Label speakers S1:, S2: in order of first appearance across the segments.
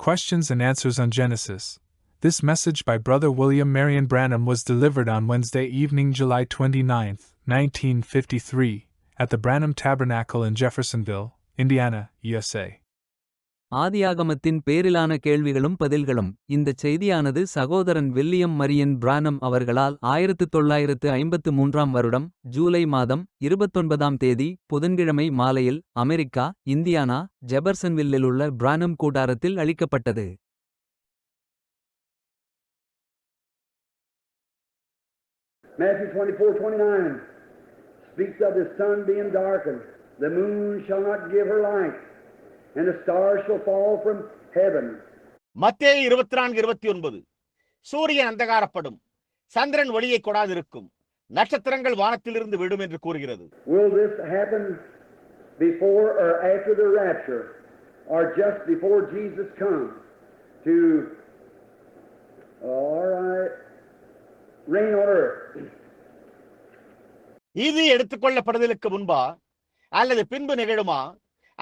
S1: Questions and Answers on Genesis. This message by Brother William Marion Branham was delivered on Wednesday evening, July 29, 1953, at the Branham Tabernacle in Jeffersonville, Indiana, USA.
S2: ஆதியாகமத்தின் பேரிலான கேள்விகளும் பதில்களும். இந்தச் செய்தியானது சகோதரன் William Marian பிரானம் அவர்களால் 1953 வருடம் ஜூலை மாதம் 29ஆம் தேதி புதன்கிழமை மாலையில் அமெரிக்கா, இந்தியானா, ஜெபர்சன்வில்லிலுள்ள பிரானம் கூடாரத்தில் அளிக்கப்பட்டது.
S3: Matthew 24:29 speaks of the sun being darkened, the moon shall not give her light, and the stars shall fall from heaven.
S4: மத்தேயு 24:29 சூரியன் அந்தகாரப்படும், சந்திரன் ஒளியை கொடாதிருக்கும், நட்சத்திரங்கள் வானத்திலிருந்து விடும் என்று கூறுகிறது.
S3: Will this happen before or after the rapture, or just before Jesus comes to reign on earth?
S4: இது எடுத்துக்கொள்ளப்படுதலுக்கு முன்பா அல்லது பின்பு நிகழுமா,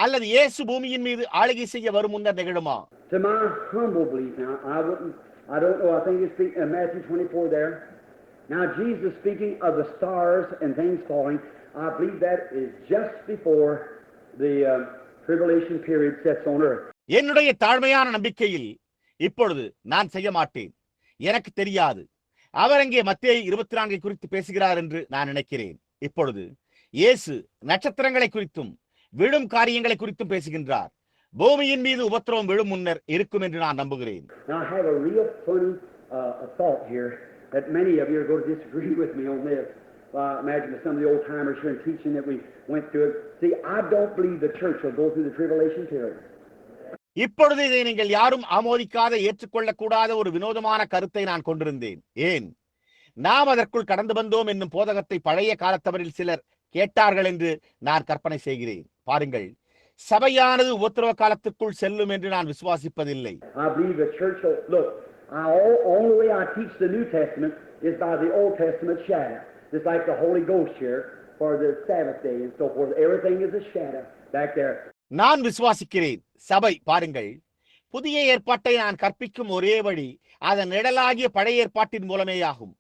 S4: அல்லது இயேசு பூமியின் மீது ஆளுகை செய்ய வரும் முன்னர் நிகழுமா?
S3: To my humble belief, now I don't know, I think it's Matthew 24 there. Now Jesus speaking of the stars and things falling, I believe that is just before the tribulation period sets on earth.
S4: என்னுடைய தாழ்மையான நம்பிக்கையில் இப்பொழுது நான் செய்ய மாட்டேன், எனக்கு தெரியாது. அவர் அங்கே மத்தேயு 24 குறித்து பேசுகிறார் என்று நான் நினைக்கிறேன். இப்பொழுது இயேசு நட்சத்திரங்களை குறித்தும் விழும் காரியங்களை குறித்தும் பேசுகின்றார். பூமியின் மீது உபத்திரவம் விழும் முன்னர் இருக்கும் என்று நான் நம்புகிறேன்.
S3: Now I have a real funny thought here that many of you are going to disagree with me on this. Imagine some of the old timers here in teaching that we went through it. See, I don't believe the church will go through the tribulation period.
S4: இப்பொழுது இதை நீங்கள் யாரும் ஆமோதிக்காத ஏற்றுக்கொள்ளக்கூடாத ஒரு வினோதமான கருத்தை நான் கொண்டிருந்தேன். ஏன்? நாம் அதற்குள் கடந்து வந்தோம் என்னும் போதகத்தை பழைய காலத்தவரில் சிலர் கேட்டார்கள் என்று நான் கற்பனை செய்கிறேன். பாருங்கள், சபையானது உபத்திரவ காலத்துக்குள் செல்லும் என்று நான் விசுவாசிப்பதில்லை.
S3: I believe the church will look. Only way I teach the New Testament is by the Old Testament shadow. Just like the Holy Ghost here for the Sabbath day and so forth. Everything is a shadow back there.
S4: நான் விசுவாசிக்கிறேன். சபை, பாருங்கள், புதிய ஏற்பாட்டை நான் கற்பிக்கும் ஒரே வழி அதன் நிழலாகிய பழைய ஏற்பாட்டின் மூலமேயாகும்.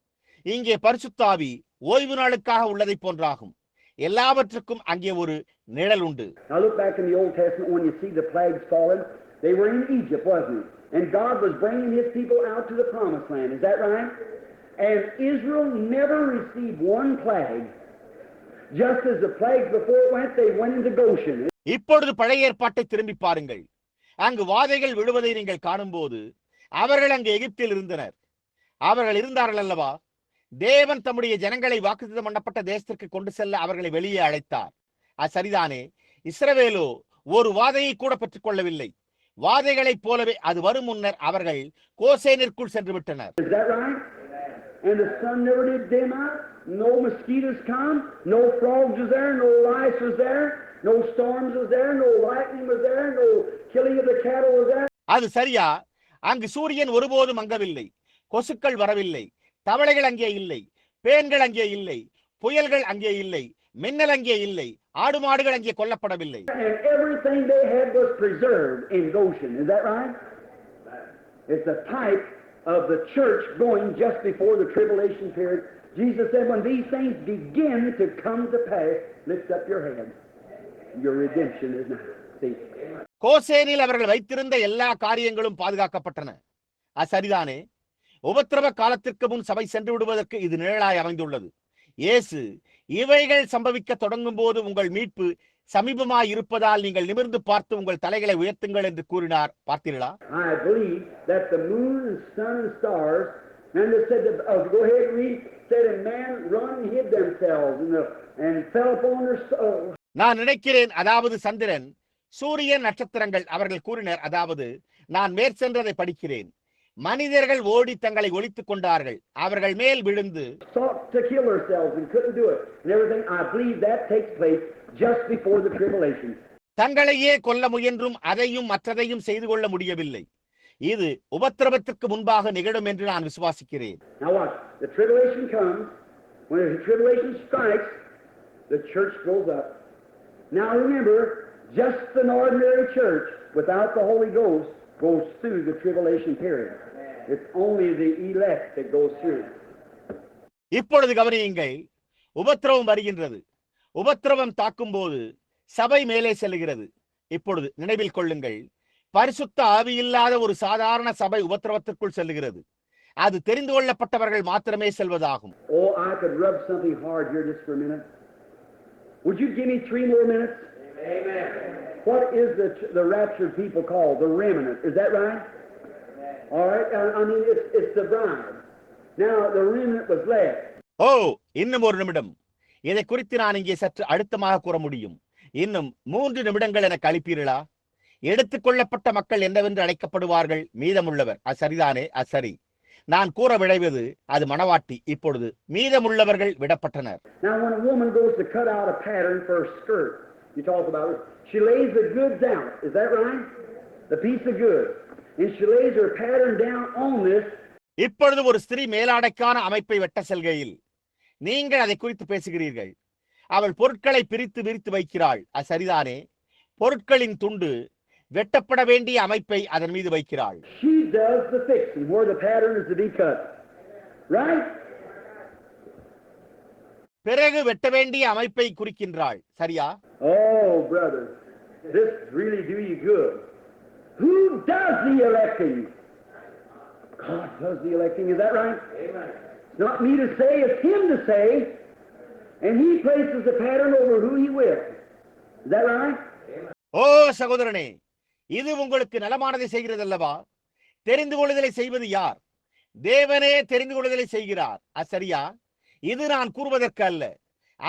S4: இங்கே பரிசுத்த ஆவி ஓய்வு நாளுக்காக உள்ளதை போன்றாகும். எல்லாவற்றுக்கும் அங்கே ஒரு நிழல் உண்டு.
S3: Now look back in the Old Testament when you see the plagues falling. They were in Egypt, wasn't it? And God was bringing His people out to the promised land. Is that right? And Israel never received one plague. Just as the plagues before it went, they went into Goshen.
S4: இப்பொழுது பழைய ஏற்பாட்டை திரும்பி பாருங்கள். அங்கு வாதைகள் விழுவதை நீங்கள் காணும்போது அவர்கள் அங்கு எகிப்தில் இருந்தனர். அவர்கள் இருந்தார்கள் அல்லவா? தேவன் தம்முடைய ஜனங்களை வாக்குத்தத்தம் பண்ணப்பட்ட தேசத்திற்கு கொண்டு செல்ல அவர்களை வெளியே அழைத்தார். அது சரிதானே? இஸ்ரவேலோ ஒரு வாதையை கூட பெற்றுக் கொள்ளவில்லை. வாதைகளைப் போலவே அது வரும் முன்னர் அவர்கள் கோசேனிற்குள் சென்று விட்டனர்.
S3: And the sun never did dim out. No mosquitoes come. No frogs was there. No lice was there. No storms was there. No lightning was there. No killing of the cattle was there.
S4: அது சரியா? அங்கு சூரியன் ஒருபோதும் மங்கவில்லை. கொசுக்கள் வரவில்லை. தவளைகள் அங்கே இல்லை. பேன்கள் அங்கே இல்லை. புயல்கள் அங்கே இல்லை. மின்னல் அங்கே இல்லை. ஆடு மாடுகள் அங்கே கொல்லப்படவில்லை.
S3: And everything they had was preserved in Goshen. Is that right? It's a type of the church going just before the tribulation period. Jesus said, when these things begin to come to pass, lift up your head. Your redemption is now. See?
S4: கோசேனில் அவர்கள் வைத்திருந்த எல்லா காரியங்களும் பாதுகாக்கப்பட்டன. அது சரிதானே? உபத்திரவ காலத்திற்கு முன் சபை சென்று விடுவதற்கு இது நிழலாய் அமைந்துள்ளது. இயேசு இவைகள் சம்பவிக்க தொடங்கும் போது உங்கள் மீட்பு சமீபமாய் இருப்பதால் நீங்கள் நிமிர்ந்து பார்த்து உங்கள் தலைகளை உயர்த்துங்கள் என்று கூறினார். பார்த்தீர்களா?
S3: I believe that the moon and sun and stars, and they said, go ahead and read, said, and man run and hid themselves and fell upon their soul.
S4: நான் நினைக்கிறேன், அதாவது சந்திரன், சூரியன், நட்சத்திரங்கள், அவர்கள் கூறினர், அதாவது நான் மேற்சென்றதை படிக்கிறேன், மனிதர்கள் ஓடி தங்களை ஒளித்துக் கொண்டார்கள், அவர்கள் மேல் விழுந்து
S3: sought to kill themselves and couldn't do it and everything. I believe that takes place just before the tribulation.
S4: தங்களையே கொல்ல முயன்றும் அதையும் மற்றதையும் செய்து கொள்ள முடியவில்லை. இது உபத்திரவத்திற்கு முன்பாக நிகழும் என்று நான் விசுவாசிக்கிறேன்.
S3: Now watch, the tribulation comes. When the tribulation strikes, the church goes up. Now remember, just an ordinary church without the Holy Ghost goes through the tribulation period. It's only the elect that goes through.
S4: இப்பொழுது கவனியுங்கள், உபத்திரவம் வருகின்றது. உபத்திரவம் தாக்கும் போது சபை மேலே செல்லுகிறது. இப்பொழுது நினைவில் கொள்ளுங்கள், பரிசுத்த ஆவி இல்லாத ஒரு சாதாரண சபை உபத்திரவத்திற்குள் செல்லுகிறது. அது தெரிந்து கொள்ளப்பட்டவர்கள் மாத்திரமே செல்வதாகும்.
S3: Oh, I could rub something hard here just for a minute. Would you give me 3 more minutes? Amen. What is the raptured people called? The remnant. Is that right? All right. I mean, it's the bride. Now, the remnant was left.
S4: இன்னும் ஒரு நிமிடம். இதை குறித்து நான் இங்கே சற்று அழுத்தமாக கூற முடியும். இன்னும் 3 நிமிடங்கள் என கழிப்பீர்களா? எடுத்துக்கொள்ளப்பட்ட மக்கள் என்னவென்று அழைக்கப்படுவார்கள்? மீதமுள்ளவர். சரிதானே? சரி. நான் கூற விளைவது அது மணவாட்டி. இப்பொழுது மீதமுள்ளவர்கள் விடப்பட்டனர்.
S3: Now when a woman goes to cut out a pattern for a skirt, you talk about it, she lays the goods out. Is that right? The piece of goods. And she lays her pattern down on this.
S4: இப்பொழுது ஒரு ஸ்திரீ மேலாடைக்கான அமைப்பை வெட்ட செல்கையில் நீங்கள் அதை குறித்து பேசுகிறீர்கள். அவள் பொருட்களை பிரித்து விரித்து வைக்கிறாள். சரிதானே? பொருட்களின் துண்டு வெட்டப்பட வேண்டிய அமைப்பை அதன் மீது வைக்கிறாள்.
S3: She does the fixing where the pattern is to be cut. Right?
S4: பிறகு வெட்ட வேண்டிய அமைப்பை குறிக்கின்றாள். சரியா?
S3: Oh, brother, this really do you good. Who does the electing? God does the electing. Is that right? Amen. It's not me to say, it's Him to say. And He places the pattern over who He will. Is that right?
S4: சகோதரனே, இது உங்களுக்கு நலமானதை செய்கிறது அல்லவா? தெரிந்து கொள்ளுதலை செய்வது யார்? தேவனே தெரிந்து கொள்ளுதலை செய்கிறார். சரியா? இது நான் கூறுவதற்கு அல்ல,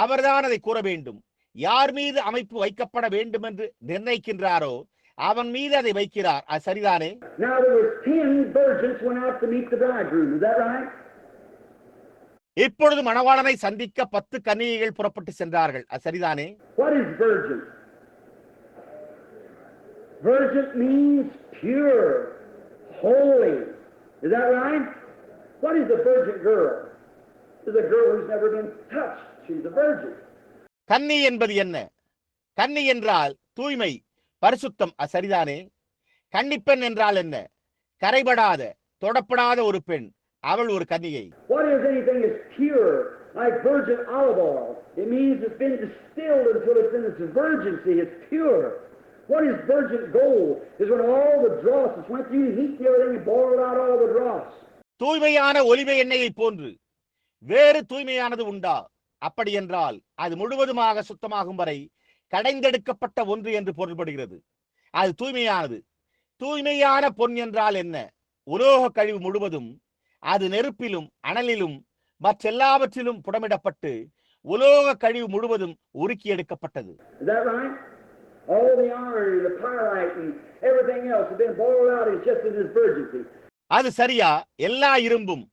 S4: அவர்தான் அதை கூற வேண்டும். யார் மீது அமைப்பு வைக்கப்பட வேண்டும் என்று நிர்ணயிக்கின்றாரோ அவன் மீது அதை வைக்கிறார். சரிதானே?
S3: Now there was 10 virgins went out to meet the bridegroom. Is that right?
S4: இப்பொழுது மணவாளனை சந்திக்க 10 கன்னிகைகள் புறப்பட்டு சென்றார்கள். சரிதானே?
S3: What is virgin? Virgin means pure, holy. Is that right? What is a virgin girl? It's a girl who's never been touched. She's a virgin.
S4: கன்னி என்பது என்ன? கன்னி என்றால் தூய்மை, பரிசுத்தம். சரிதானே? கன்னிப்பெண் என்றால் என்ன? கரைபடாத, தொடப்படாத ஒரு பெண். அவள் ஒரு கன்னிகை.
S3: What is anything is pure, like virgin olive oil? It means it's been distilled until it's in its virgincy. It's pure. What is virgin gold? Is when all the dross went through the heat, everything and boiled out all the dross.
S4: தூய்மையான ஒலிவ எண்ணெயை போன்று வேறு தூய்மையானது உண்டா? அப்படி என்றால் அது முழுவதுமாக சுத்தமாகும் வரை கடைந்தெடுக்கப்பட்ட ஒன்று என்று பொருள்படுகிறது. அது தூய்மையானது. தூய்மையான பொன் என்றால் என்ன? உலோக கழிவு முழுவதும் அது நெருப்பிலும் அனலிலும் மற்றெல்லாவற்றிலும் புடமிடப்பட்டு உலோக கழிவு முழுவதும் உருக்கி எடுக்கப்பட்டது.
S3: Is that right? All the iron, the pyrite and everything else has been boiled out. It's just in its virginity.
S4: அது சரியா? எல்லா இரும்பும்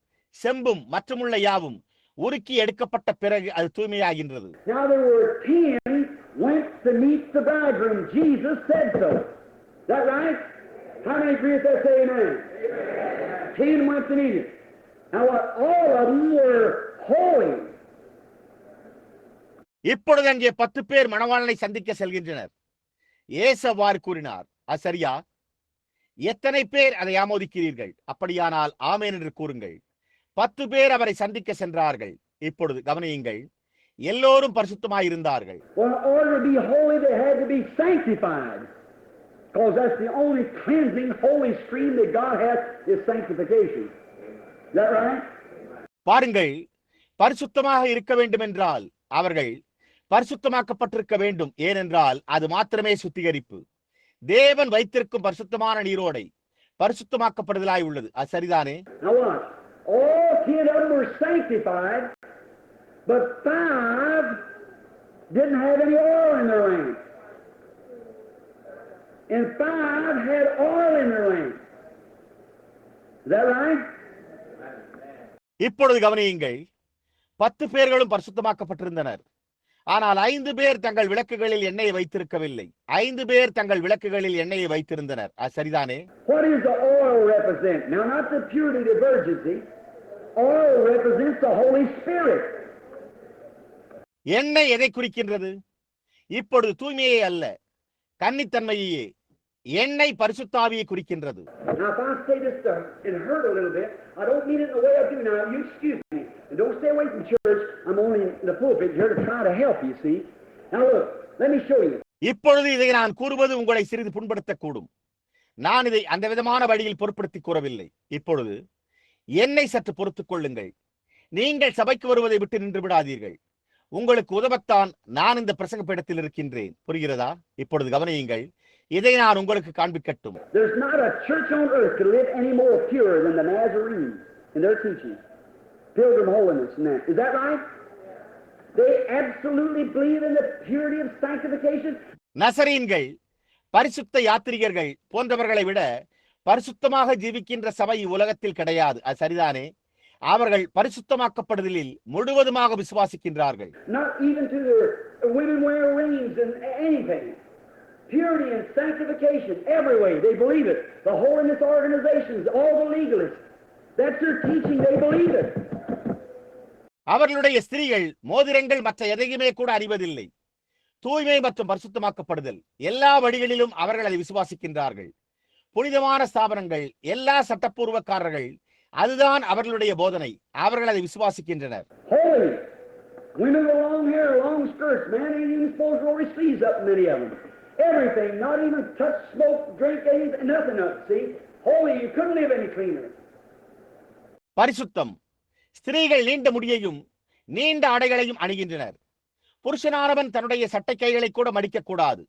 S4: செம்பும் மற்றுமுள்ள யாவும் உருக்கி எடுக்கப்பட்ட பிறகு அது தூய்மையாகின்றது.
S3: Now there were 10 went to meet the bridegroom. Jesus said so. Is that right? How many agree with that? Say amen. 10 went to meet him. Now what? All of them were holy.
S4: இப்பொழுது அங்கே 10 பேர் மணவாளனை சந்திக்க செல்கின்றனர். இயேசு அவ்வாறு கூறினார். அது சரியா? எத்தனை பேர் அதை ஆமோதிக்கிறீர்கள்? அப்படியானால் ஆமென் என்று கூறுங்கள். 10 பேர் அவரை சந்திக்க சென்றார்கள். இப்பொழுது கவனியுங்கள், எல்லோரும் பரிசுத்தமாய் இருந்தார்கள்.
S3: Well, in order to be holy, they had to be sanctified, because that's the only cleansing holy stream that God has is sanctification. Is that right?
S4: பாருங்கள், பரிசுத்தமாக இருக்க வேண்டும் என்றால் அவர்கள் பரிசுத்தமாக்கப்பட்டிருக்க வேண்டும். ஏனென்றால் அது மாத்திரமே சுத்திகரிப்பு. தேவன் வைத்திருக்கும் பரிசுத்தமான நீரோடை பரிசுத்தமாக்கப்படுதலாய் உள்ளது. அது சரிதானே?
S3: Now watch. All 10 of them were sanctified, but 5 didn't have any oil in their lamps. And 5 had oil in their lamps. Is that right?
S4: இப்பொழுது கவனியுங்கள், 10 பேர்களும் பரிசுத்தமாக்கப்பட்டிருந்தனர். ஆனால் 5 பேர் தங்கள் விளக்குகளில் எண்ணெயை வைத்திருக்கவில்லை. 5 பேர் தங்கள் விளக்குகளில் எண்ணெயை வைத்திருந்தனர். அது சரிதானே?
S3: What does the oil represent? Now, not the purity, the virginity. Oil represents the Holy Spirit.
S4: எண்ணெய் எதை குறிக்கின்றது? இப்பொழுது தூய்மையே அல்ல, கன்னித்தன்மையே. எண்ணெய் பரிசுத்தாவியை குறிக்கின்றது.
S3: Now, if I say this and hurt a little bit, I don't mean it in the way I do now. You excuse me. And don't stay away from church. I'm only in the pulpit here to try to help you, see. Now look, let me show you.
S4: இப்பொழுது இதை நான் கூறுவது உங்களை சிறிது புண்படுத்தக்கூடும். நான் இதை அந்த விதமான வழியில் பொருட்படுத்தி கூறவில்லை. இப்பொழுது என்னை சற்று பொறுத்துக் கொள்ளுங்கள். நீங்கள் சபைக்கு வருவதை விட்டு நின்று விடாதீர்கள். உங்களுக்கு உதவத்தான் நான் இந்த பிரசங்க பீடத்தில் இருக்கின்றேன். புரிகிறதா? இப்பொழுது கவனியுங்கள். இதை நான் உங்களுக்கு காண்பிக்கட்டும்.
S3: There's not a church on earth could live any more pure than the Nazarenes in their teaching. Pilgrim holiness and that. Is that right? They absolutely believe in the purity of sanctification.
S4: நசரீன்கள், பரிசுத்த யாத்திரிகர்கள் போன்றவர்களை விட பரிசுத்தமாக ஜீவிக்கின்ற சபை உலகத்தில் கிடையாது. அது சரிதானே? அவர்கள் பரிசுத்தமாக்கப்படுதலில் முழுவதுமாக விசுவாசிக்கின்றார்கள்.
S3: Not even to their women wear rings and anything. Purity and sanctification every way. They believe it. The holiness organizations, all the legalists. That's their teaching. They believe it.
S4: அவர்களுடைய ஸ்திரீகள் மோதிரங்கள் மற்ற எதையுமே கூட அறிவதில்லை. தூய்மை மற்றும் பரிசுத்தமாக்கப்படுதல் எல்லா வழிகளிலும் அவர்கள் அதை விசுவாசிக்கின்றார்கள். புனிதமான ஸ்தாபனங்கள், எல்லா சட்டப்பூர்வக்காரர்கள், அதுதான் அவர்களுடைய போதனை. அவர்கள் அதை விசுவாசிக்கின்றனர்.
S3: Holy. Women with long hair, long skirts. Man ain't even supposed to roll his sleeves up, many of them. Everything, not even touch, smoke, drink, anything, nothing up, see? Holy, you couldn't live any cleaner.
S4: பரிசுத்தம். ஸ்திரீகள் நீண்ட முடியையும் நீண்ட ஆடைகளையும் அணிகின்றனர். புருஷனானவன் தன்னுடைய சட்டை கைகளை கூட மடிக்க கூடாது.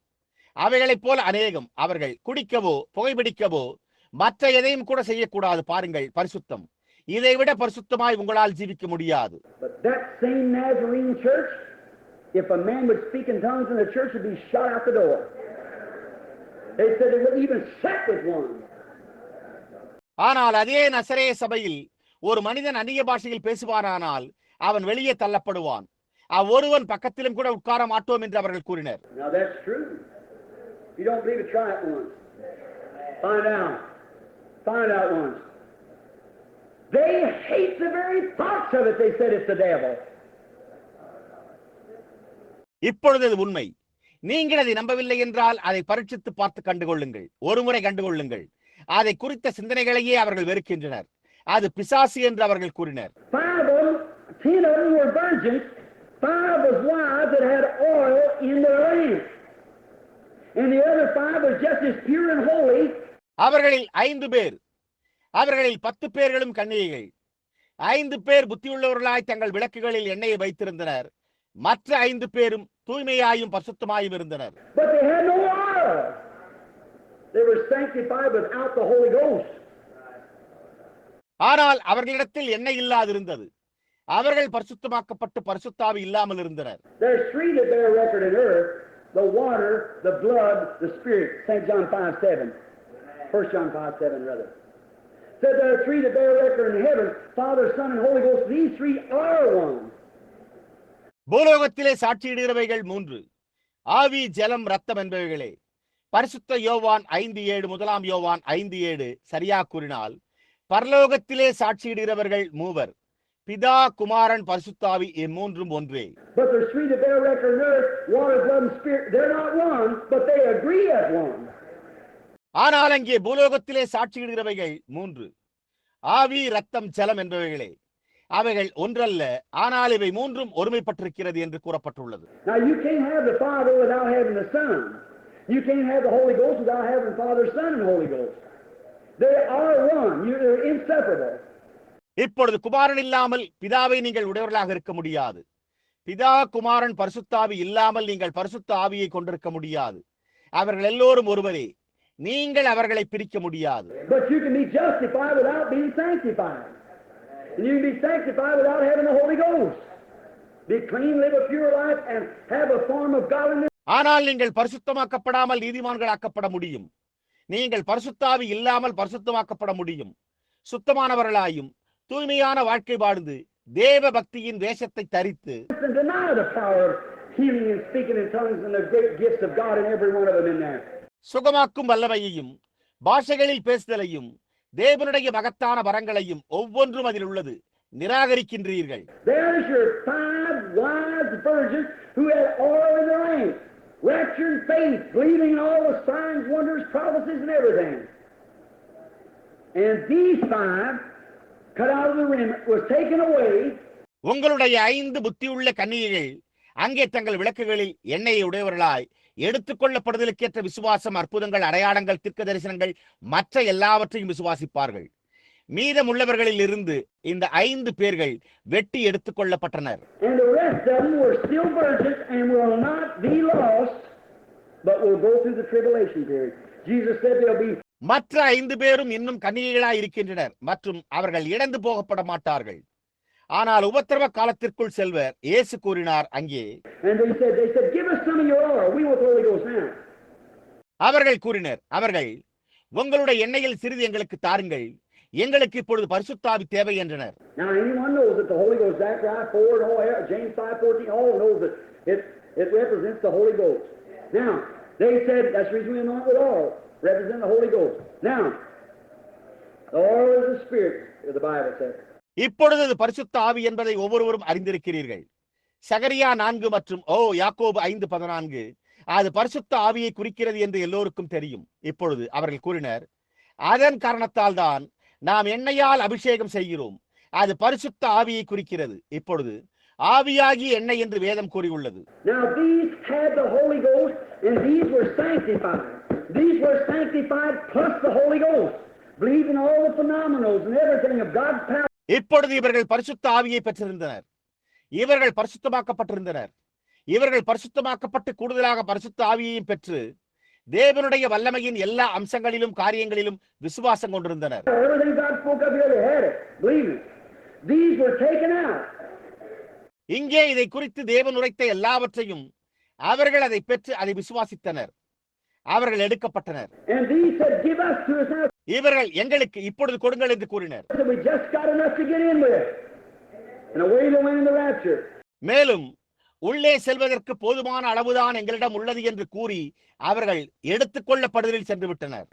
S4: அவைகளைப் போல அநேகம். அவர்கள் குடிக்கவோ புகைப்பிடிக்கவோ மற்ற எதையும் கூட செய்யக்கூடாது. பாருங்கள், பரிசுத்தம். இதைவிட பரிசுத்தமாய் உங்களால் ஜீவிக்க முடியாது.
S3: But that same Nazarene church, if a man would speak in tongues in the church, would be shot out the door. They said they wouldn't even sit with one.
S4: ஆனால் அதே நசரே சபையில் ஒரு மனிதன் அந்நிய பாஷையில் பேசுவானானால் அவன் வெளியே தள்ளப்படுவான். ஒருவன் பக்கத்திலும் கூட உட்கார மாட்டோம் என்று அவர்கள் கூறினர்.
S3: Now that's true. You don't believe it, try it once. Find out. Find out once. They hate the very thoughts of it. They said it's the devil.
S4: இப்பொழுது அது உண்மை. நீங்கள் அதை நம்பவில்லை என்றால் அதை பரீட்சித்து பார்த்து கண்டுகொள்ளுங்கள். ஒருமுறை கண்டுகொள்ளுங்கள். அதை குறித்த சிந்தனைகளையே அவர்கள் வெறுக்கின்றனர். அது பிசாசு என்று அவர்கள் கூறினர்.
S3: 10 of them were virgins. 5 was wives that had oil in their lamps. And the other 5 was just as pure and holy.
S4: அவர்களில் 5 பேர், அவர்களில் 10 பேர்களும் கன்னிகைகள். 5 பேர் புத்தியுள்ளவர்களாய் தங்கள் விளக்குகளில் எண்ணெயை வைத்திருந்தனர். மற்ற 5 பேரும் தூய்மையாயும் பரிசுத்தமாயும் இருந்தனர்.
S3: But they had no oil. They were sanctified without the Holy Ghost.
S4: ஆனால் அவர்களிடத்தில் எண்ணெய் இல்லாதிருந்தது. அவர்கள் பரிசுத்தமாக்கப்பட்டு பரிசுத்தாவி இல்லாமல் இருந்தனர்.
S3: There's 3 that bear record in earth: the water, the blood, the spirit. St. John 5:7. 1 John 5:7 rather. Said there are 3 that bear record in heaven: Father, Son, and Holy Ghost. These 3 are one.
S4: பூலோகத்திலே சாட்சியிடுகிறவைகள் 3, ஆவி, ஜலம், ரத்தம் என்பவைகளே. பரிசுத்த யோவான் 5:7, 1 யோவான் 5:7 சரியா கூறினால் பரலோகத்திலே சாட்சியிடுகிறவர்கள் 3, பிதா, குமாரன், பரிசுத்தாவி, இம்மூன்றும் ஒன்றே.
S3: But there's 3 that bear record in earth: water, blood, and spirit. They're not one, but they agree as one.
S4: ஆனால் அங்கே பூலோகத்திலே சாட்சியிடுகிறவைகள் 3, ஆவி, ரத்தம், ஜலம் என்பவைகளே. அவைகள் ஒன்றல்ல, ஆனால் இவை 3ம் ஒருமைப்பட்டிருக்கிறது என்று கூறப்பட்டுள்ளது.
S3: Now you can't have the Father without having the Son. You can't have the Holy Ghost without having Father, Son, and Holy Ghost. They are one. They're inseparable.
S4: இப்பொழுது குமாரன் இல்லாமல் பிதாவை நீங்கள் உடையவர்களாக இருக்க முடியாது. பிதா, குமாரன், பரிசுத்தாவி இல்லாமல் நீங்கள் பரிசுத்த ஆவியை கொண்டிருக்க முடியாது. அவர்கள் எல்லோரும் ஒருவரே. நீங்கள் அவர்களை பிரிக்க முடியாது.
S3: But you can be justified without being sanctified. And you can be sanctified without having the Holy Ghost. Be clean, live a pure life, and have a form of godliness.
S4: ஆனால் நீங்கள் பரிசுத்தமாக்கப்படாமல் நீதிமான்களாக்கப்பட முடியும். நீங்கள் பரிசுத்தாவி இல்லாமல் பரிசுத்தமாக்கப்பட முடியும். சுத்தமானவர்களாயும் தூய்மையான வாழ்க்கை வாழ்ந்து தேவ பக்தியின் வேஷத்தை தரித்து
S3: And deny the power of healing and speaking in tongues and the great gifts of God in every one of them in there.
S4: சுகமாக்கும் வல்லமையையும் பாஷைகளில் பேசுதலையும் தேவனுடைய மகத்தான வரங்களையும் ஒவ்வொன்றும் அதில் உள்ளது. நிராகரிக்கின்றீர்கள்.
S3: There's your 5 wise virgins who had oil in their lamps. rapture and faith, believing in all the signs, wonders, prophecies, and everything. And these five, cut out of the remnant, was taken away.
S4: உங்களுடைய 5 புத்தியுள்ள கன்னிகைகள் அங்கே தங்கள் விளக்குகளில் எண்ணெயை உடையவர்களாய் எடுத்துக்கொள்ளப்படுதலுக்கேற்ற விசுவாசம், அற்புதங்கள், அடையாளங்கள், தீர்க்க தரிசனங்கள், மற்ற எல்லாவற்றையும் விசுவாசிப்பார்கள். மீதமுள்ளவர்களில் இருந்து இந்த 5 பேர்கள் வெட்டி எடுத்துக் கொள்ளப்பட்டனர். மற்ற 5 பேரும் இன்னும் கன்னிகைகளாய் இருக்கின்றனர் மற்றும் அவர்கள் இழந்து போகப்பட மாட்டார்கள். ஆனால் உபத்திரவ காலத்திற்குள் செல்வர். இயேசு கூறினார் அங்கே, அவர்கள் கூறினர், அவர்கள் உங்களுடைய எண்ணெயில் சிறிது எங்களுக்கு தாருங்கள், எங்களுக்கு இப்பொழுது பரிசுத்த ஆவி தேவை என்றனர். இப்பொழுது அது பரிசுத்த ஆவி என்பதை ஒவ்வொருவரும் அறிந்திருக்கிறீர்கள். சகரியா 4 மற்றும் யாக்கோபு 5:14 அது பரிசுத்த ஆவியை குறிக்கிறது என்று எல்லோருக்கும் தெரியும். இப்பொழுது அவர்கள் கூறினர், அதன் காரணத்தால் தான் நாம் எண்ணெயால் அபிஷேகம் செய்கிறோம், அது பரிசுத்த ஆவியை குறிக்கிறது. இப்பொழுது ஆவியாகி எண்ணெய் என்று வேதம் கூறியுள்ளது. இப்பொழுது இவர்கள் பரிசுத்த ஆவியை பெற்றிருந்தனர், இவர்கள் பரிசுத்தமாக்கப்பட்டிருந்தனர், இவர்கள் பரிசுத்தமாக்கப்பட்டு கூடுதலாக பரிசுத்த ஆவியையும் பெற்று தேவனுடைய வல்லமையின் எல்லா அம்சங்களிலும் காரியங்களிலும் விசுவாசம் கொண்டிருந்தனர். இங்கே இதை குறித்து தேவன் உரைத்த எல்லாவற்றையும் அவர்கள் அதை பெற்று அதை விசுவாசித்தனர். அவர்கள் எடுக்கப்பட்டனர். இவர்கள் எங்களுக்கு இப்பொழுது கொடுங்கள் என்று கூறினர். மேலும் உள்ளே செல்வதற்கு போதுமான அளவுதான் எங்களிடம் உள்ளது என்று கூறி அவர்கள் எடுத்துக் கொள்ளப்படுதலில் சென்று விட்டனர்.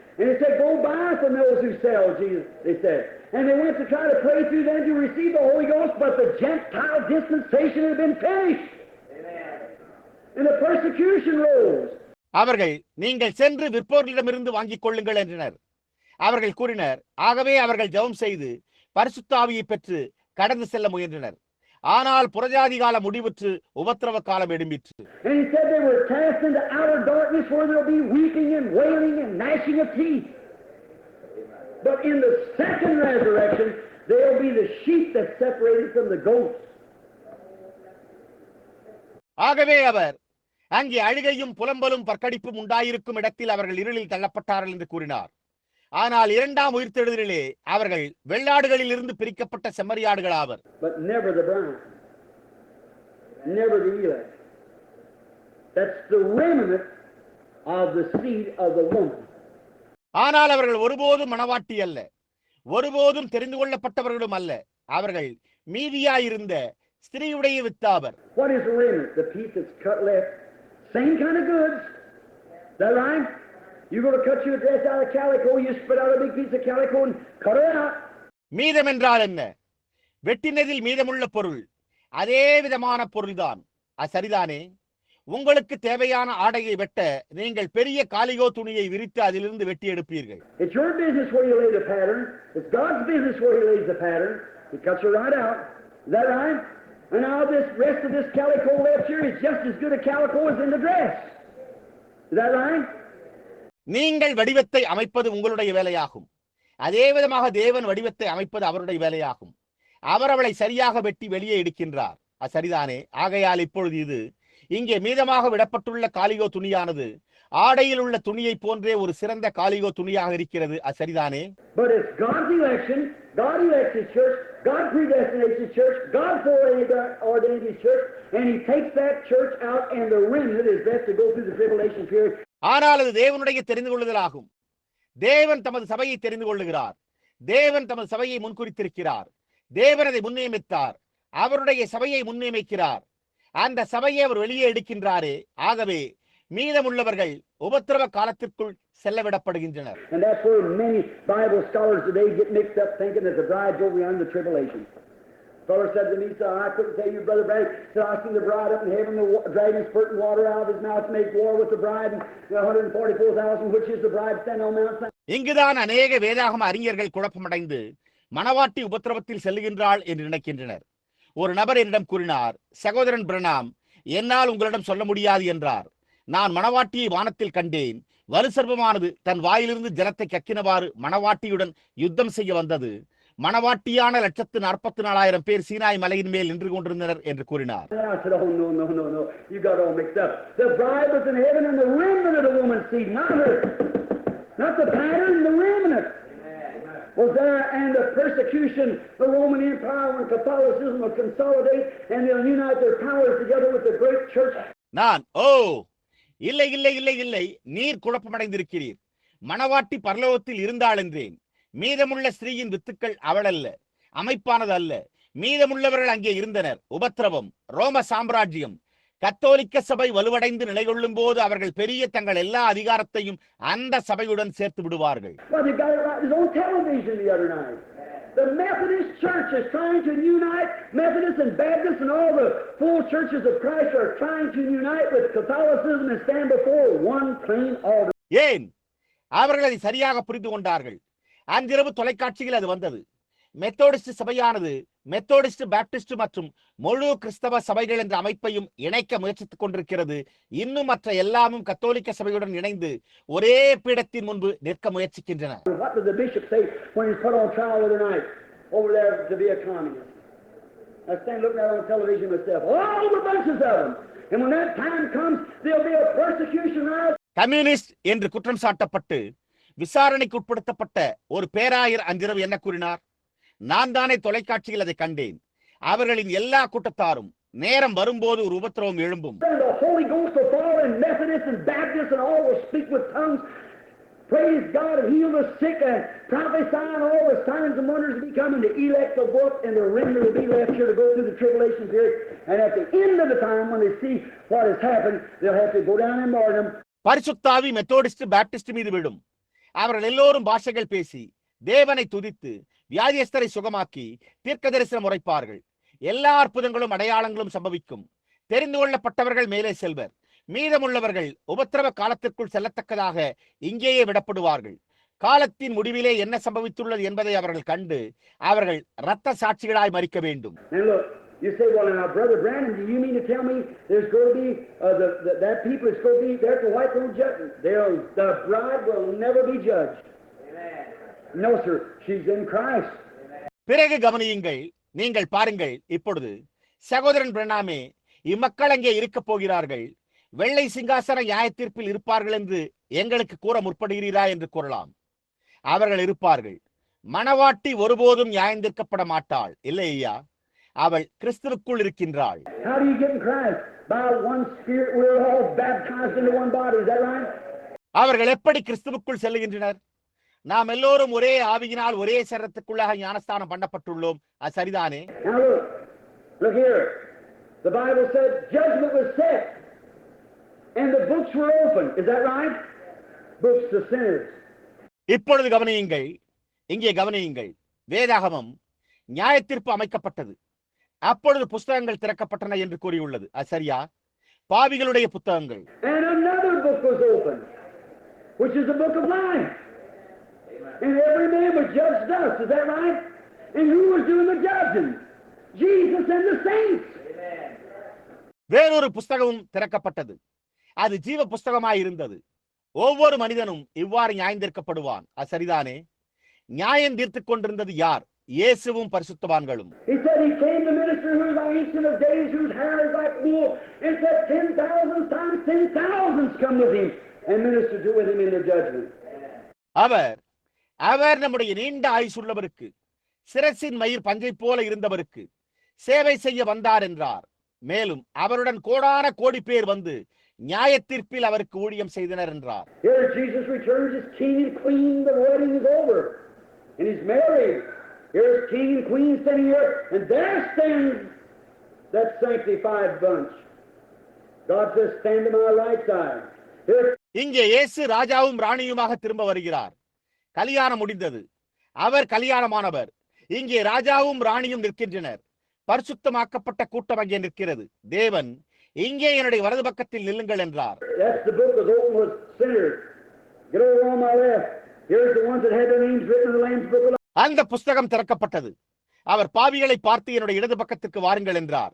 S4: அவர்கள் நீங்கள் சென்று விற்போர்களிடமிருந்து வாங்கிக் கொள்ளுங்கள் என்றனர். அவர்கள் கூறினர். ஆகவே அவர்கள் ஜெபம் செய்து பரிசுத்த ஆவியை பெற்று கடந்து செல்ல முயன்றனர். ஆனால் புறஜாதி காலம் முடிவுற்று உபத்திரவ காலம் எழும்பிற்று. ஆகவே அவர் அங்கே அழுகையும் புலம்பலும் பற்கடிப்பும் உண்டாயிருக்கும் இடத்தில் அவர்கள் இருளில் தள்ளப்பட்டார்கள் என்று கூறினார். ஆனால் 2ஆம் உயிர்த்தெழுதலிலே அவர்கள் வெள்ளாடுகளில் இருந்து பிரிக்கப்பட்ட செம்மறியாடுகள் ஆவர். ஆனால் அவர்கள் ஒருபோதும் மணவாட்டி அல்ல, ஒருபோதும் தெரிந்து கொள்ளப்பட்டவர்களும் அல்ல. அவர்கள் மீதியாயிருந்த ஸ்திரீயுடைய வித்தாவர். மீதம் என்றால் என்ன? வெட்டினதில் மீதமுள்ள பொருள் அதே விதமான பொருள்தான். சரிதானே? உங்களுக்கு தேவையான ஆடையை வெட்ட நீங்கள் பெரிய காலிகோ துணியை விரித்து அதிலிருந்து வெட்டி எடுப்பீர்கள். And now this rest of this calico left here is just as good a calico as in the dress. Is that right? நீங்கள் வடிவத்தை அமைப்பது உங்களுடைய வேலையாகும். அதே விதமாக தேவன் வடிவத்தை அமைப்பது அவருடைய வேலையாகும். அவர் அவளை சரியாக வெட்டி வெளியே எடுக்கின்றார். சரிதானே? ஆகையால் இப்பொழுது இது இங்கே மீதமாக விடப்பட்டுள்ள காலிகோ துணியானது ஆடையில் உள்ள துணியை போன்றே ஒரு சிறந்த காலிகோ துணியாக இருக்கிறது. சரிதானே? But it's God's election. God elects His church. God predestinates His church. God foreordains His church, and He takes that church out, and the remnant is left to go through the tribulation period. ஆனால் அது தேவனுடைய தெரிந்து கொள்ளுதலாகும். தேவன் தமது சபையை தெரிந்து கொள்ளுகிறார். தேவன் தமது சபையை முன்குறித்திருக்கிறார். தேவன் அதை முன்னியமித்தார். அவருடைய சபையை முன்னியமிக்கிறார். அந்த சபையை அவர் வெளியே எடுக்கின்றாரே. ஆகவே மீதமுள்ளவர்கள் உபத்திரவ காலத்திற்குள் செல்ல விடப்படுகின்றனர். And that's where many Bible scholars today get mixed up thinking that the bride's over on the tribulation.
S3: fellow said to me, so I couldn't tell you, Brother Bragg, said I seen the bride up in heaven, the dragon spurting water out of his mouth to make war with the bride, and the 144,000, which is the bride standing on Mount Sinai.
S4: இங்குதான் அநேக வேதாகம அறிஞர்கள் குழப்பமடைந்து மணவாட்டி உபத்திரவத்தில் செல்லுகின்றாள் என்று நினைக்கின்றனர். ஒரு நபர் என்னிடம் கூறினார், சகோதரன் பிரணாம், என்னால் உங்களிடம் சொல்ல முடியாது என்றார். நான் மணவாட்டியை வானத்தில் கண்டேன். வலுசர்பமானது தன் வாயிலிருந்து ஜலத்தை கக்கினவாறு மணவாட்டியுடன் யுத்தம் செய்ய வந்தது. மணவாட்டியான 144,000 பேர் சீனாய் மலையின் மேல் நின்று கொண்டிருந்தனர் என்று கூறினார்.
S3: Was there, and the persecution, the Roman Empire, when Catholicism will consolidate and they'll unite their powers together with the great church.
S4: நான் இல்லை இல்லை இல்லை இல்லை, நீர் குழப்பமடைந்திருக்கிறீர். மணவாட்டி பரலோகத்தில் இருந்தாள் என்றேன். மீதமுள்ள ஸ்திரீயின் வித்துக்கள் அவள் அல்ல, அமைப்பானது அல்ல. மீதமுள்ளவர்கள் அங்கே இருந்தனர். உபத்திரவம், ரோம சாம்ராஜ்யம், கத்தோலிக்க சபை வலுவடைந்து நிலை கொள்ளும் போது அவர்கள் பெரிய தங்கள் எல்லா அதிகாரத்தையும் அந்த சபையுடன் சேர்த்து விடுவார்கள்.
S3: The Methodist Church is trying to unite, Methodists and Baptists and all the full churches of Christ are trying to unite with Catholicism and stand before one plain altar.
S4: ஏன் அவர்கள் அதை சரியாக புரிந்து கொண்டார்கள்? அன்றிரவு தொலைக்காட்சியில் அது வந்தது. மெத்தோடிஸ்ட் சபையானது மெத்தோடிஸ்ட், பாப்டிஸ்ட் மற்றும் முழு கிறிஸ்தவ சபைகள் என்ற அமைப்பையும் இணைக்க முயற்சித்துக் கொண்டிருக்கிறது. இன்னும் மற்ற எல்லாமும் கத்தோலிக்க சபையுடன் இணைந்து ஒரே பீடத்தின் முன்பு நிற்க முயற்சிக்கின்றன.
S3: What did the bishop say when he put on trial the other night over there to be a communist? I stand looking at it on television myself. All the bunches of them. And when that time comes, there'll be a persecution rise.
S4: Communist என்று குற்றம் சாட்டப்பட்டு விசாரணைக்கு உட்படுத்தப்பட்ட ஒரு பேராயர் அன்றிரவு என்ன கூறினார்? நான் தானே தொலைக்காட்சியில் அதை கண்டேன். அவர்களின் எல்லா கூட்டத்தாரும் நேரம் வரும்போது ஒரு உபத்திரவம் எழும்பும்.
S3: Praise God and heal the sick and prophesy and all the signs and wonders to be coming to elect the book and the remnant will be left here to go through the tribulation period. And at the end of the time when they see what has happened, they'll have to go down and mourn them.
S4: பரிசுத்தாவி Methodist, Baptist மீது விடும். அவர்கள் எல்லோரும் பாஷைகள் பேசி தேவனை துதித்து வியாதியஸ்தரை சுகமாக்கி தீர்க்க தரிசனம் உரைப்பார்கள். எல்லா அற்புதங்களும் அடையாளங்களும் சம்பவிக்கும். தெரிந்து கொள்ளப்பட்டவர்கள் மேலே செல்வர். மீதமுள்ளவர்கள் உபத்திரவ காலத்திற்குள் செல்லத்தக்கதாக இங்கேயே விடப்படுவார்கள். காலத்தின் முடிவிலே என்ன சம்பவித்துள்ளது என்பதை அவர்கள் கண்டு அவர்கள் இரத்த சாட்சிகளாய் மரிக்க வேண்டும்.
S3: You say, well, now, Brother Brandon, do you mean to tell me there's going to be that people is going to be there to white throne judgment? The bride will never be judged. Amen. No, sir. She's in Christ.
S4: பிறகு கவனியுங்கள், நீங்கள் பாருங்கள். இப்பொழுது சகோதரன் பிரணாமே, இம்மக்கள் அங்கே இருக்க போகிறார்கள். வெள்ளை சிங்காசன நியாயத்தீர்ப்பில் இருப்பார்கள் என்று எங்களுக்கு கூற முற்படுகிறீரா என்று கூறலாம். அவர்கள் இருப்பார்கள். மணவாட்டி ஒருபோதும் நியாயந்தீர்க்கப்பட மாட்டாள். இல்லை ஐயா, அவள் கிறிஸ்துவுக்குள் இருக்கின்றாள்.
S3: How do you get in Christ? By one spirit we're all baptized into one body. Is that right?
S4: அவர்கள் எப்படி கிறிஸ்துவுக்குள் செல்லுகின்றனர்? நாம் எல்லோரும் ஒரே ஆவியினால் ஒரே சரீரத்துக்குள்ளாக ஞானஸ்தானம் பண்ணப்பட்டுள்ளோம். அது சரிதானே?
S3: Now look here. The Bible said judgment was set and the books were open. Is that right? Books to sinners.
S4: இப்பொழுது கவனியுங்கள், இங்கே கவனியுங்கள். வேதாகமம் நியாயத்தீர்ப்பு அமைக்கப்பட்டது. அப்பொழுது புத்தகங்கள் திறக்கப்பட்டன என்று கூறியுள்ளது. அது சரியா? பாவிகளுடைய புத்தகங்கள்.
S3: And another book was open, which is the book of life. And every man was judged thus. Is that right? And who was doing the judging? Jesus and the saints.
S4: வேறொரு புத்தகமும் திறக்கப்பட்டது. அது ஜீவ புஸ்தகமாய் இருந்தது. ஒவ்வொரு மனிதனும் இவ்வாறு நியாயந்தீர்க்கப்படுவான். அது சரிதானே? நியாயம் தீர்த்துக் கொண்டிருந்தது யார்? இயேசுவும் பரிசுத்தவான்களும்.
S3: He said he came to minister who is the ancient of days, whose hair is like wool, and said 10,000 times 10,000s come with him and minister to with him in the judgment.
S4: அவர் நம்முடைய நீண்ட ஆயுசுள்ளவருக்கு, சிரசின் மயிர் பஞ்சை போல இருந்தவருக்கு சேவை செய்ய வந்தார் என்றார். மேலும் அவருடன் கோடான கோடி பேர் வந்து நியாய தீர்ப்பில் அவருக்கு ஊழியம் செய்தனர் என்றார்.
S3: Here Jesus returns as king and queen. The wedding is over and he's married. Here's king and queen sitting here, and there stands that sanctified bunch. God says, stand to my right side.
S4: இங்கே இயேசு ராஜாவும் ராணியுமாக திரும்ப வருகிறார். கல்யாணம் முடிந்தது. அவர் கல்யாணமானவர். இங்கே ராஜாவும் ராணியும் நிற்கின்றனர். பரிசுத்தமாக்கப்பட்ட கூட்டம் அங்கே நிற்கிறது. தேவன் இங்கே என்னுடைய வலது பக்கத்தில் நில்லுங்கள் என்றார்.
S3: That's the book was open with sinners. Get over on my left. Here's the ones that had their names written in the Lamb's book of life.
S4: அந்த புஸ்தகம் திறக்கப்பட்டது. அவர் பாவிகளை பார்த்து என்னுடைய இடது பக்கத்துக்கு வாருங்கள் என்றார்.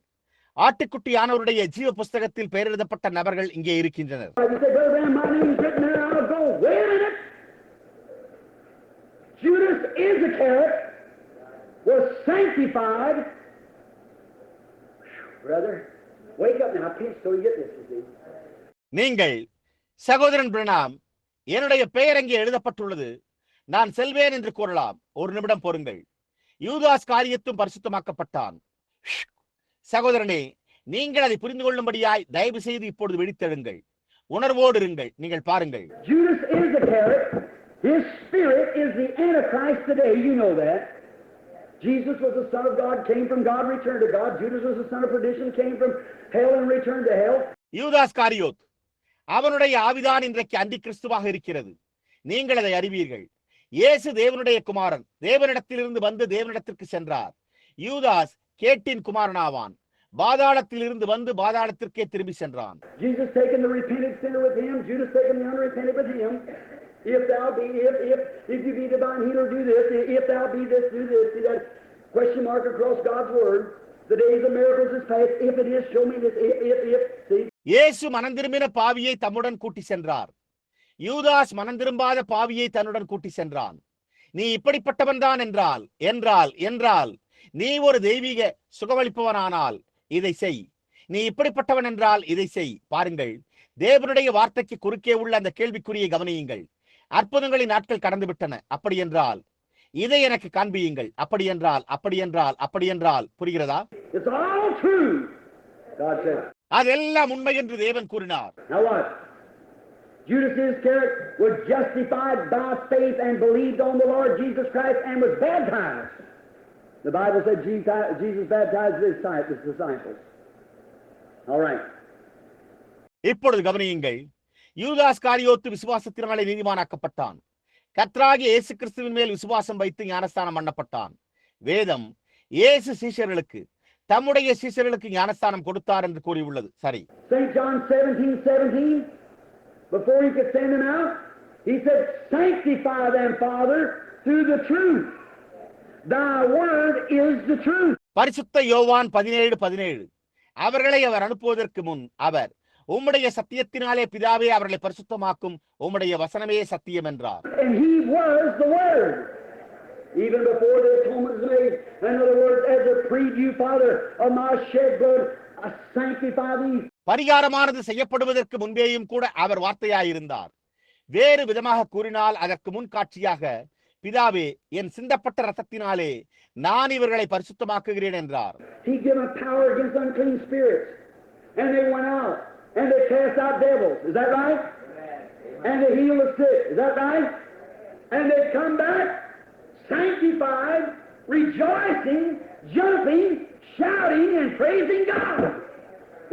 S4: ஆட்டுக்குட்டியானவருடைய ஜீவ புஸ்தகத்தில் பெயர் எழுதப்பட்ட நபர்கள் இங்கே இருக்கின்றனர்.
S3: You say, Brother Branham, my name's written there. I'll go. Wait a minute. Judas Iscariot was sanctified. Brother, wake up now. Pinch so you get this, you see.
S4: நீங்கள் சகோதரன் பிரணாம், என்னுடைய பெயர் அங்கே எழுதப்பட்டுள்ளது, நான் செல்வேன் என்று கூறலாம். ஒரு நிமிடம் பொறுங்கள். யூதாஸ் காரியத்தும் பரிசுத்தமாக்கப்பட்டான். சகோதரனே, நீங்கள் அதை புரிந்து கொள்ளும்படியாய் தயவு செய்து இப்பொழுது விழித்தெழுங்கள், உணர்வோடு இருங்கள். நீங்கள் பாருங்கள்,
S3: Judas Iscariot, his spirit is the Antichrist today. You know that. Jesus was the Son of God, came from God, returned to God. Judas was the son of perdition, came from hell and returned to hell.
S4: யூதாஸ் காரியோத் அவனுடைய ஆவிதான் இன்றைக்கு அந்தி கிறிஸ்துவாக இருக்கிறது. நீங்கள் அதை அறிவீர்கள். இயேசு தேவனுடைய குமாரன், தேவனிடத்திலிருந்து வந்து தேவனிடத்திற்கு சென்றார். யூதாஸ் கேட்டின் குமாரனாவான், பாதாளத்தில் இருந்து வந்து பாதாளத்திற்கே திரும்பி சென்றான்.
S3: Jesus taken the repentant sinner with him, Judas taken the unrepentant with him. If thou be, if you be divine healer, do this. If thou be this, do this. See that question mark across God's word. The days of miracles is past. If it is, show me this. If. See.
S4: இயேசு மனந்திரும்பின பாவியை தம்முடன் கூட்டி சென்றார். யூதாஸ் மனந்திரும்பாத பாவியை தன்னுடன் கூட்டி சென்றான். நீ இப்படிப்பட்டவன் தான் என்றால் நீ ஒரு தெய்வீக சுகவளிப்பவனானால் இதை செய். நீ இப்படிப்பட்டவன் என்றால் இதை செய். பாருங்கள், தேவனுடைய வார்த்தைக்கு குறுக்கே உள்ள அந்த கேள்விக்குறியை கவனியுங்கள். அற்புதங்களின் நாட்கள் கடந்து விட்டன. அப்படி என்றால் இதை எனக்கு காண்பியுங்கள். அப்படி என்றால் புரிகிறதா?
S3: It's all true. God said.
S4: அதெல்லாம் உண்மை என்று தேவன் கூறினார்.
S3: Now what? Judas Iscariot was justified by faith and believed on the Lord Jesus Christ and was baptized. The Bible said Jesus baptized his disciples. All right.
S4: இப்பொழுது கவனியுங்கள். யூதாஸ் காரியோத்து விசுவாசத்தினாலே நீதிமானாக்கப்பட்டான். கர்த்தராகிய இயேசு கிறிஸ்துவின் மேல் விசுவாசம் வைத்து ஞானஸ்தானம் பண்ணப்பட்டான். வேதம் இயேசு சீஷர்களுக்கு, தம்முடைய சீஷர்களுக்கு ஞானஸ்தானம் கொடுத்தார் என்று கூறியுள்ளது. சரி.
S3: St. John 17:17, before he could send them out, he said, sanctify them, Father, through the truth. Thy word is the truth.
S4: பரிசுத்த யோவான் 17:17, அவர்களை அவர் அனுப்புவதற்கு முன் அவர், உம்முடைய சத்தியத்தினாலே பிதாவே அவர்களை பரிசுத்தமாக்கும், உம்முடைய வசனமே சத்தியம் என்றார்.
S3: And he was the word. Even before the atonement was made, in other words, as a preview, Father, of my shed blood, I sanctify these.
S4: பரிகாரமானது செய்யப்படுவதற்கு முன்பேயும் கூட அவர் வார்த்தையாயிருந்தார். வேறு விதமாக கூறினால் அதற்கு முன் காட்சியாக, பிதாவே என் சிந்தப்பட்ட ரத்தத்தினாலே நான் இவர்களை பரிசுத்தமாக்குகிறேன் என்றார்.
S3: He gave them power against unclean spirits, and they went out and they cast out devils. Is that right? And they healed the sick. Is that right? And they come back sanctified, rejoicing, jumping, shouting, and praising God.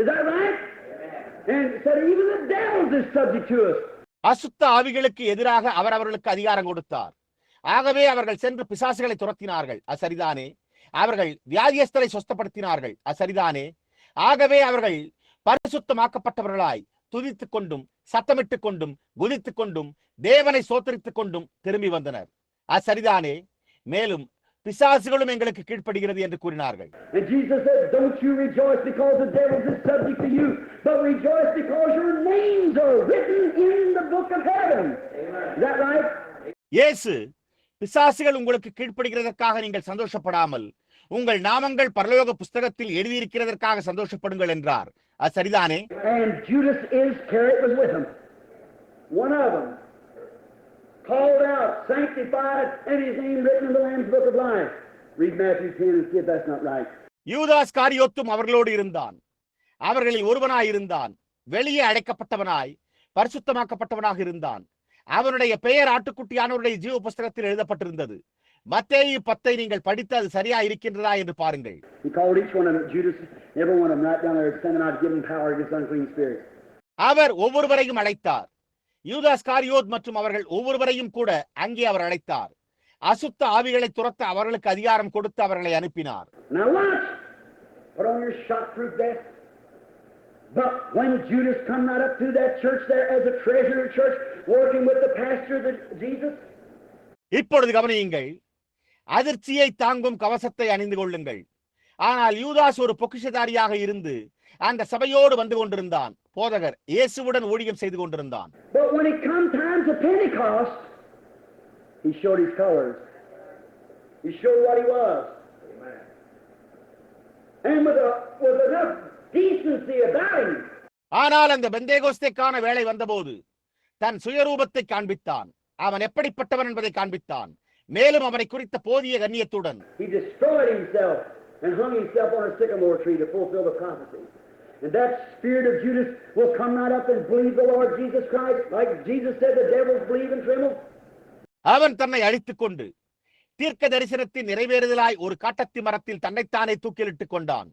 S3: Is that right? And said even the devils is subject to us.
S4: அசுத்த ஆவிகளுக்கு எதிராக அவர் அவர்களுக்கு அதிகாரம் கொடுத்தார். ஆகவே அவர்கள் சென்று பிசாசுகளை துரத்தினார்கள். அசரிதானே. அவர்கள் வியாதியஸ்தரை சொஸ்தப்படுத்தினார்கள். அசரிதானே. ஆகவே அவர்கள் பரிசுத்தமாக்கப்பட்டவர்களாய் துதித்துக் கொண்டும் சத்தமிட்டுக் கொண்டும் குதித்துக் கொண்டும் தேவனை சோத்தரித்துக் கொண்டும் திரும்பி வந்தனர். அசரிதானே. மேலும் பிசாசுகளும் எங்களுக்கு கீழ்ப்படுகிறது என்று கூறினார்கள்.
S3: And Jesus said, don't you rejoice because the devil is subject to you, but rejoice because your names are written in the book of heaven. Is that right?
S4: இயேசு, பிசாசுகள் உங்களுக்கு கீழ்ப்படுகிறதற்காக நீங்கள் சந்தோஷப்படாமல் உங்கள் நாமங்கள் பரலோக புஸ்தகத்தில் எழுதியிருக்கிறதற்காக சந்தோஷப்படுங்கள் என்றார். அது சரிதானே?
S3: And Judas Iscariot was with him. One of them called out, sanctified, and his name written in the Lamb's book of life. Read Matthew 10 and see if that's not right.
S4: யூதாஸ் காரியோத்தும் அவர்களோடு இருந்தான். அவர்களில் ஒருவனாய் இருந்தான். வெளியே அடைக்கப்பட்டவனாய் பரிசுத்தமாக்கப்பட்டவனாக இருந்தான். அவனுடைய பெயர் ஆட்டுக்குட்டியானவருடைய ஜீவ புஸ்தகத்தில் எழுதப்பட்டிருந்தது. மத்தேயு 10 நீங்கள் படித்து அது சரியா இருக்கின்றதா என்று பாருங்கள்.
S3: He called each one of them, Judas, every one of them right down there, sent them out to give them power against unclean spirits.
S4: அவர் ஒவ்வொருவரையும் அழைத்தார். யூதாஸ் காரியோத் மற்றும் அவர்கள் ஒவ்வொருவரையும் கூட அங்கே அவர் அழைத்தார். அசுத்த ஆவிகளை துரத்த அவர்களுக்கு அதிகாரம் கொடுத்து அவர்களை அனுப்பினார்.
S3: Now watch. Put on your shot-proof vest. But when Judas come right up through that church there as a treasurer of church, working with the pastor of Jesus.
S4: இப்பொழுது கவனியுங்கள், அதிர்ச்சியை தாங்கும் கவசத்தை அணிந்து கொள்ளுங்கள். ஆனால் யூதாஸ் ஒரு பொக்கிஷதாரியாக இருந்து அந்த சபையோடு வந்து கொண்டிருந்தான். போதகர் இயேசுவுடன் ஊழியம் செய்து கொண்டிருந்தான்.
S3: But when it come time to Pentecost, he showed his colors. He showed what he was. Amen. And with enough decency about him.
S4: ஆனால் அந்த பெந்தேகோஸ்தேக்கான வேளை வந்தபோது தன் சுயரூபத்தை காண்பித்தான். அவன் எப்படிப்பட்டவன் என்பதை காண்பித்தான். மேலும் அவனை குறித்த போதிய கண்ணியத்துடன்
S3: he destroyed himself and hung himself on a sycamore tree to fulfill the prophecy. And that spirit of Judas will come right up and believe the Lord Jesus Christ, like Jesus said, the devils believe and tremble.
S4: அவன் தன்னை அழித்துக் கொண்டு தீர்க்க தரிசனத்தின் நிறைவேறுதலாய் ஒரு காட்டத்தி மரத்தில் தன்னைத்தானே தூக்கிலிட்டுக் கொண்டான்.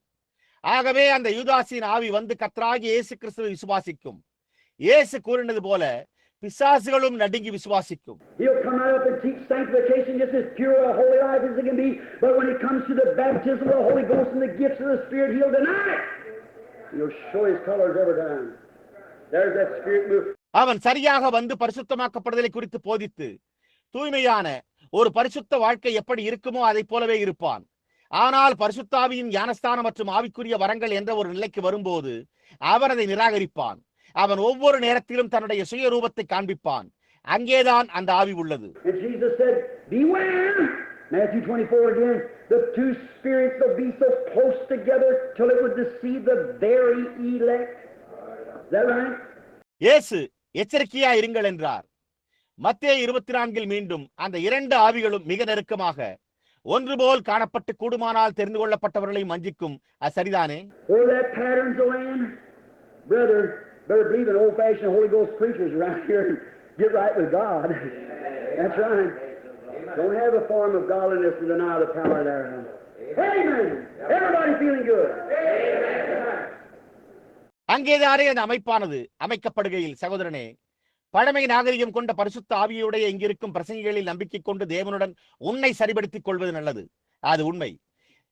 S4: ஆகவே அந்த யூதாசின் ஆவி வந்து கர்த்தராகிய இயேசு கிறிஸ்துவை விசுவாசிக்கும். இயேசு கூறினது போல பிசாசுகளும் நடுங்கி விசுவாசிக்கும்.
S3: He'll come out and teach sanctification just as pure a holy life as it can be, but when it comes to the baptism of the Holy Ghost and the gifts of the Spirit, he'll deny it. He'll show his colors every time. There's that spirit move.
S4: அவன் சரியாக வந்து பரிசுத்தமாக்கப்படுதலை குறித்து போதித்து தூய்மையான ஒரு பரிசுத்த வாழ்க்கை எப்படி இருக்குமோ அதை போலவே இருப்பான். ஆனால் பரிசுத்தாவியின் ஞானஸ்தானம் மற்றும் ஆவிக்குரிய வரங்கள் என்ற ஒரு நிலைக்கு வரும்போது அவன் அதை நிராகரிப்பான். அவன் ஒவ்வொரு நேரத்திலும் தன்னுடைய சுய ரூபத்தை காண்பிப்பான். அங்கேதான் அந்த ஆவி உள்ளது.
S3: And Jesus said, beware. Matthew 24 again, the two spirits will be so close together till it would deceive the very elect. Is that right?
S4: இயேசு எச்சரிக்கையா இருங்கள் என்றார். மத்தேயு 24 மீண்டும் அந்த இரண்டு ஆவிகளும் மிக நெருக்கமாக ஒன்று போல் காணப்பட்டு கூடுமானால் தெரிந்து கொள்ளப்பட்டவர்களை வஞ்சிக்கும். அது சரிதானே?
S3: Or that pattern's the land. Brother, better believe in old-fashioned Holy Ghost preachers around here and get right with God. That's right. Don't have a form of godliness to deny the power thereof. Amen. Everybody feeling good.
S4: அங்கேதானே அந்த அமைப்பானது அமைக்கப்படுகையில் சகோதரனே, பழமை நாகரிகம் கொண்ட பரிசுத்த ஆவியுடைய இங்கிருக்கும் பிரசங்கிகளில் நம்பிக்கை கொண்டு தேவனுடன் உன்னை சரிபடுத்திக் கொள்வது நல்லது. அது உண்மை.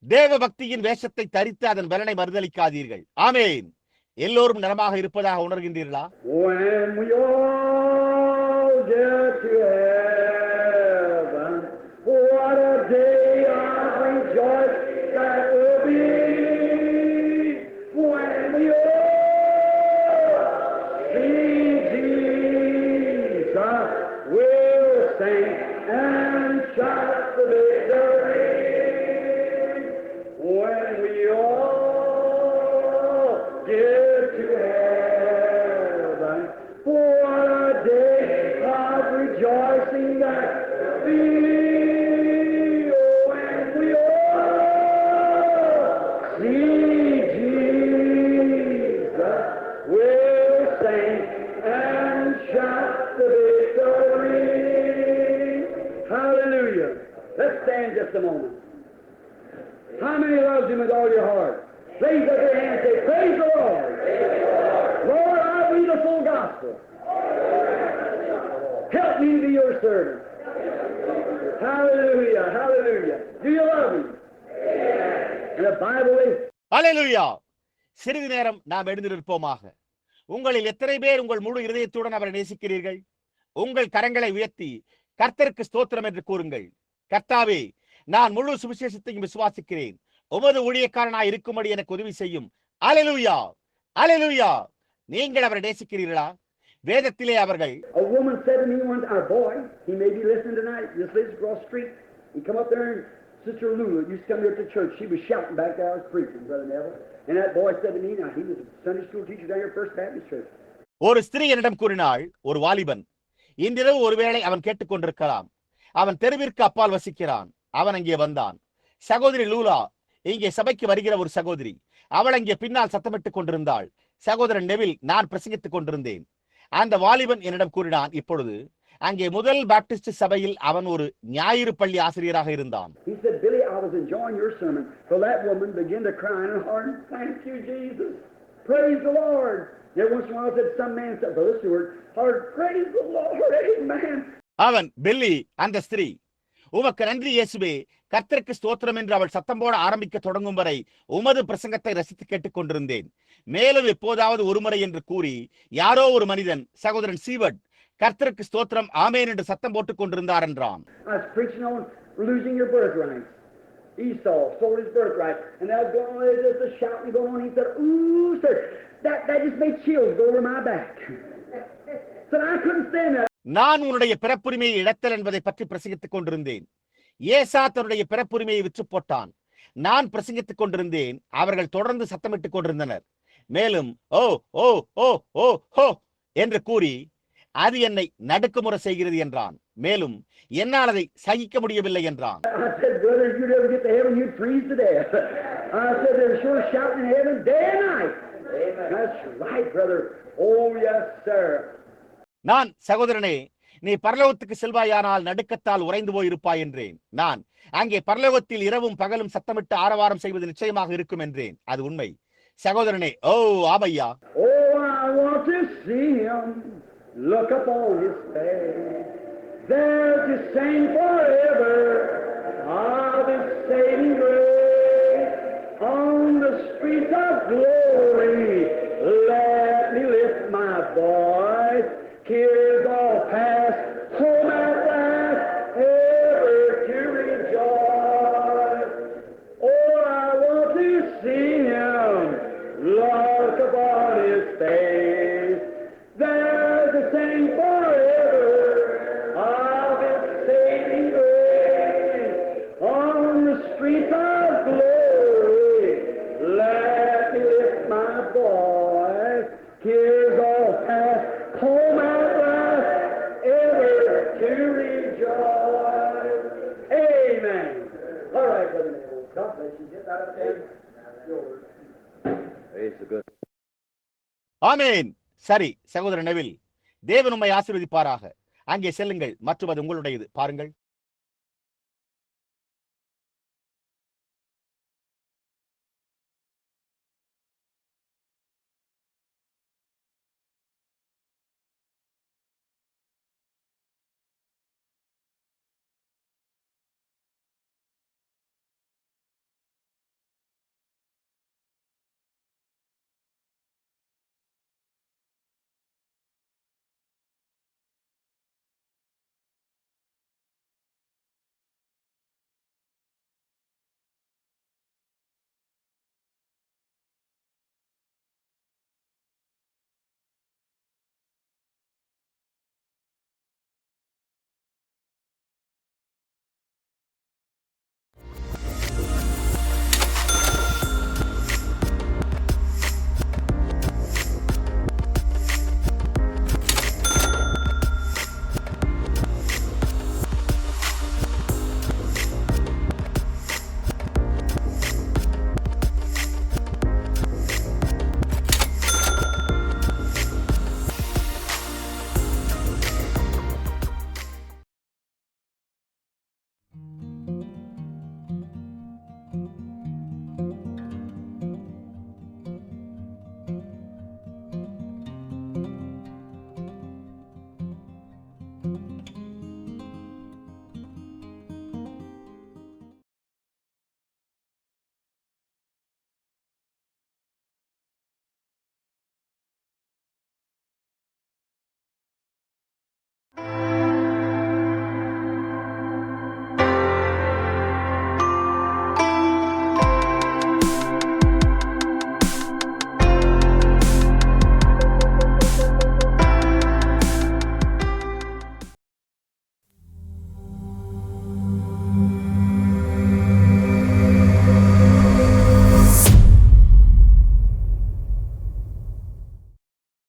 S4: தேவ பக்தியின் வேஷத்தை தரித்து அதன் பலனை மறுதளிக்காதீர்கள். ஆமேன். எல்லோரும் நலமாக இருப்பதாக உணர்கின்றீர்களா?
S3: When we all get to heaven, what a day of rejoice that will be. When we all see Jesus, we'll sing and shout the victory. When we all get to heaven, what a day of rejoicing that will be. When we all see Jesus, we'll sing and shout the victory. Hallelujah. Let's stand just a moment. How many loves Him with all your heart? Raise up your hand and say, praise the Lord. Lord, I read the full gospel. Help me to be your servant. Hallelujah, hallelujah. Do you love Him? And the Bible is...
S4: அல்லேலூயா. சிறிது நேரம் நாம் எழுந்து நிற்போமாக. உங்களில் எத்தனை பேர் உங்கள் முழு இதயத்துடன் அவரை நேசிக்கிறீர்கள்? உங்கள் கரங்களை உயர்த்தி கர்த்தருக்கு ஸ்தோத்திரம் என்று கூறுங்கள். கர்த்தாவே, நான் முழு சுவிசேஷத்தையும் விசுவாசிக்கிறேன். உமது ஊழியக்காரனாய் இருக்கும்படி எனக்கு உதவி செய்யும். அல்லேலூயா, அல்லேலூயா. நீங்கள் அவரை நேசிக்கிறீர்களா? வேதத்திலே அவர்கள்
S3: A woman said to me once, our boy, he may be listening tonight, just lives across the street. He come up there and Sister Lula used to come here to church. She was shouting back there, I was preaching, Brother Neville. And that boy said to me, now he was a Sunday school teacher down here at First Baptist Church.
S4: ஒரு ஸ்திரீ என்னிடம் கூறினாள், ஒரு வாலிபன் இன்றிரவு ஒருவேளை அவன் கேட்டுக்கொண்டிருக்கலாம். அவன் தெருவிற்கு அப்பால் வசிக்கிறான். அவன் அங்கே வந்தான். சகோதரி லூலா இங்கே சபைக்கு வருகிற ஒரு சகோதரி. அவள் அங்கே பின்னால் சத்தமிட்டுக் கொண்டிருந்தாள். சகோதரன் நெவில் நான் பிரசங்கித்துக் கொண்டிருந்தேன். அந்த வாலிபன் என்னிடம் கூறினான், இப்பொழுது அங்கே முதல் பாப்டிஸ்ட் சபையில் அவன் ஒரு ஞாயிறு பள்ளி ஆசிரியராக இருந்தான்.
S3: He said, Billy, I was enjoying your sermon. So that woman began to cry in her heart, thank you, Jesus. Praise the Lord. There once in a while said some man said, Brother Stewart, hard, praise the Lord, amen.
S4: அவன் பில்லி, அந்த ஸ்திரீ உமக்கு நன்றி இயேசுவே, கர்த்தருக்கு ஸ்தோத்திரம் என்று அவள் சத்தம் போட ஆரம்பிக்க தொடங்கும் வரை உமது பிரசங்கத்தை ரசித்து கேட்டுக் கொண்டிருந்தேன். மேலும் எப்போதாவது ஒருமுறை என்று கூறி யாரோ ஒரு மனிதன், சகோதரன் சீவர்ட், கர்த்தருக்கு ஸ்தோத்திரம் ஆமேன் என்று சத்தம் போட்டுக் கொண்டிருந்தார் என்றான்.
S3: Esau sold his birthright, and they was going on, there's just a shouting going on. He said, "Ooh, sir, that just made chills go over my back." So I couldn't stand that.
S4: நான் உன்னுடைய பிறப்புரிமையை இழத்தல் என்பதை பற்றி பிரசங்கித்துக் கொண்டிருந்தேன். ஏசா தன்னுடைய பிறப்புரிமையை விற்று போட்டான். நான் பிரசங்கித்துக் கொண்டிருந்தேன். அவர்கள் தொடர்ந்து சத்தமிட்டுக் கொண்டிருந்தனர். மேலும் ஓ ஓ ஓ ஓ ஹோ என்று கூறி அது என்னை நடுக்குமுற செய்கிறது என்றான். மேலும் என்னால் அதை சகிக்க முடியவில்லை என்றான். நான், சகோதரனே, நீ பரலோகத்துக்கு செல்வாயானால் நடுக்கத்தால் உறைந்து போயிருப்பாய் என்றேன். நான், அங்கே பரலோகத்தில் இரவும் பகலும் சத்தமிட்டு ஆரவாரம் செய்வது நிச்சயமாக இருக்கும் என்றேன். அது உண்மை. சகோதரனே, ஓ ஆமையா,
S3: look upon his face, there to sing forever of his saving grace. On the streets of glory, let me lift my voice, cares all past, home at last, ever to rejoice. Oh, I want to see him, look upon his face, there to sing forever of his saving grace. On the streets of glory, let me lift my voice, cares all past, home at last, ever to rejoice. Amen. All right, Brother Neville. God bless you. Get that up there. Yours. Praise the good.
S4: ஆமேன். சரி, சகோதரன் Neville, தேவன் உம்மை ஆசீர்வதிப்பாராக. அங்கே செல்லுங்கள் மற்றும் அது உங்களுடையது. பாருங்கள்.